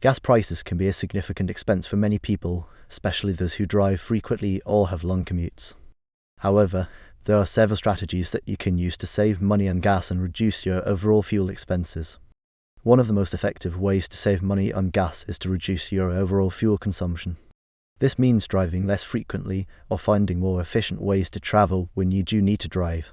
Gas prices can be a significant expense for many people, especially those who drive frequently or have long commutes. However, there are several strategies that you can use to save money on gas and reduce your overall fuel expenses. One of the most effective ways to save money on gas is to reduce your overall fuel consumption. This means driving less frequently or finding more efficient ways to travel when you do need to drive.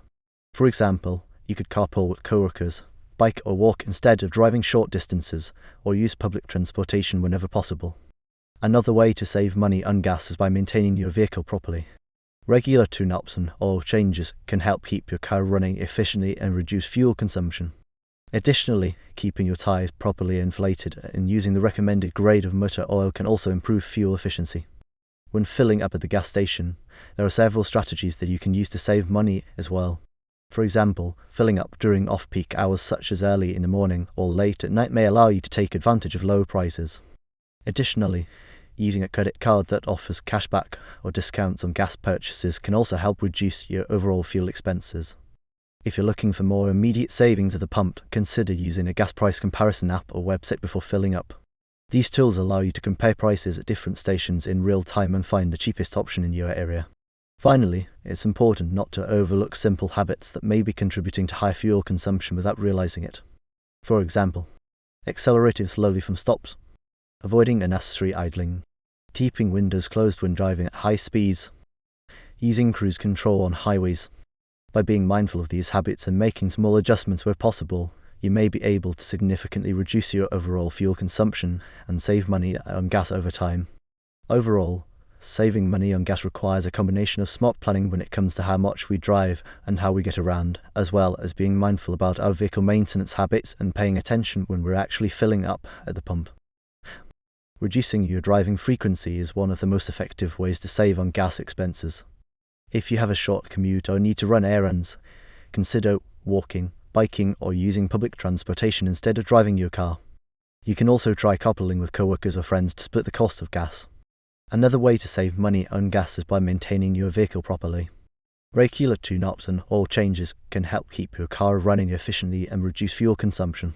For example, you could carpool with coworkers, bike or walk instead of driving short distances, or use public transportation whenever possible. Another way to save money on gas is by maintaining your vehicle properly. Regular tune-ups and oil changes can help keep your car running efficiently and reduce fuel consumption. Additionally, keeping your tires properly inflated and using the recommended grade of motor oil can also improve fuel efficiency. When filling up at the gas station, there are several strategies that you can use to save money as well. For example, filling up during off-peak hours such as early in the morning or late at night may allow you to take advantage of low prices. Additionally, using a credit card that offers cashback or discounts on gas purchases can also help reduce your overall fuel expenses. If you're looking for more immediate savings at the pump, consider using a gas price comparison app or website before filling up. These tools allow you to compare prices at different stations in real time and find the cheapest option in your area. Finally, it's important not to overlook simple habits that may be contributing to high fuel consumption without realizing it. For example, accelerating slowly from stops, avoiding unnecessary idling, keeping windows closed when driving at high speeds, using cruise control on highways. By being mindful of these habits and making small adjustments where possible, you may be able to significantly reduce your overall fuel consumption and save money on gas over time. Overall, saving money on gas requires a combination of smart planning when it comes to how much we drive and how we get around, as well as being mindful about our vehicle maintenance habits and paying attention when we're actually filling up at the pump. Reducing your driving frequency is one of the most effective ways to save on gas expenses. If you have a short commute or need to run errands, consider walking, biking, or using public transportation instead of driving your car. You can also try carpooling with coworkers or friends to split the cost of gas. Another way to save money on gas is by maintaining your vehicle properly. Regular tune-ups and oil changes can help keep your car running efficiently and reduce fuel consumption.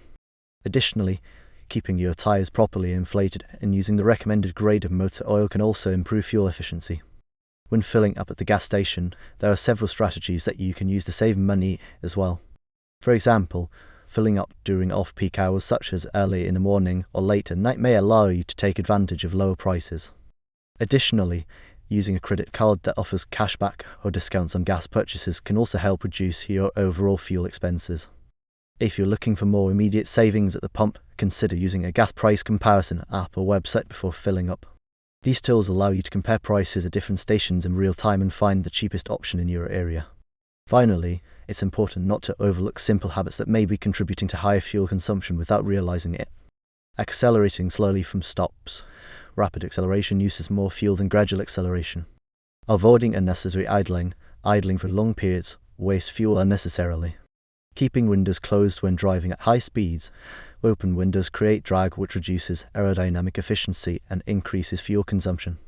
Additionally, keeping your tires properly inflated and using the recommended grade of motor oil can also improve fuel efficiency. When filling up at the gas station, there are several strategies that you can use to save money as well. For example, filling up during off-peak hours such as early in the morning or late at night may allow you to take advantage of lower prices. Additionally, using a credit card that offers cashback or discounts on gas purchases can also help reduce your overall fuel expenses. If you're looking for more immediate savings at the pump, consider using a gas price comparison app or website before filling up. These tools allow you to compare prices at different stations in real time and find the cheapest option in your area. Finally, it's important not to overlook simple habits that may be contributing to higher fuel consumption without realizing it. Accelerating slowly from stops. Rapid acceleration uses more fuel than gradual acceleration. Avoiding unnecessary idling. Idling for long periods wastes fuel unnecessarily. Keeping windows closed when driving at high speeds. Open windows create drag, which reduces aerodynamic efficiency and increases fuel consumption.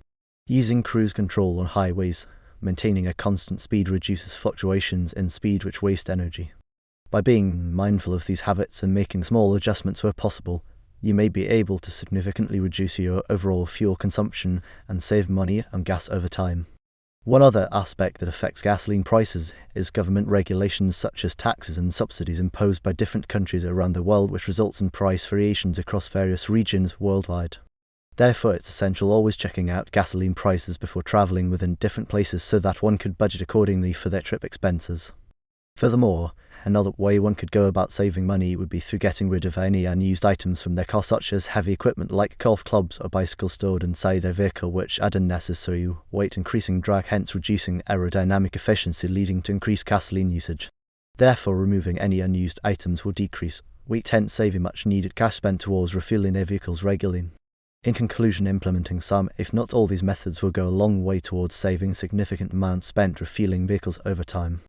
Using cruise control on highways. Maintaining a constant speed reduces fluctuations in speed, which waste energy. By being mindful of these habits and making small adjustments where possible, you may be able to significantly reduce your overall fuel consumption and save money on gas over time. One other aspect that affects gasoline prices is government regulations such as taxes and subsidies imposed by different countries around the world, which results in price variations across various regions worldwide. Therefore, it's essential always checking out gasoline prices before traveling within different places so that one could budget accordingly for their trip expenses. Furthermore, another way one could go about saving money would be through getting rid of any unused items from their car, such as heavy equipment like golf clubs or bicycles stored inside their vehicle, which add unnecessary weight, increasing drag, hence reducing aerodynamic efficiency, leading to increased gasoline usage. Therefore, removing any unused items will decrease weight, hence saving much needed cash spent towards refueling their vehicles regularly. In conclusion, implementing some, if not all, these methods will go a long way towards saving significant amounts spent refueling vehicles over time.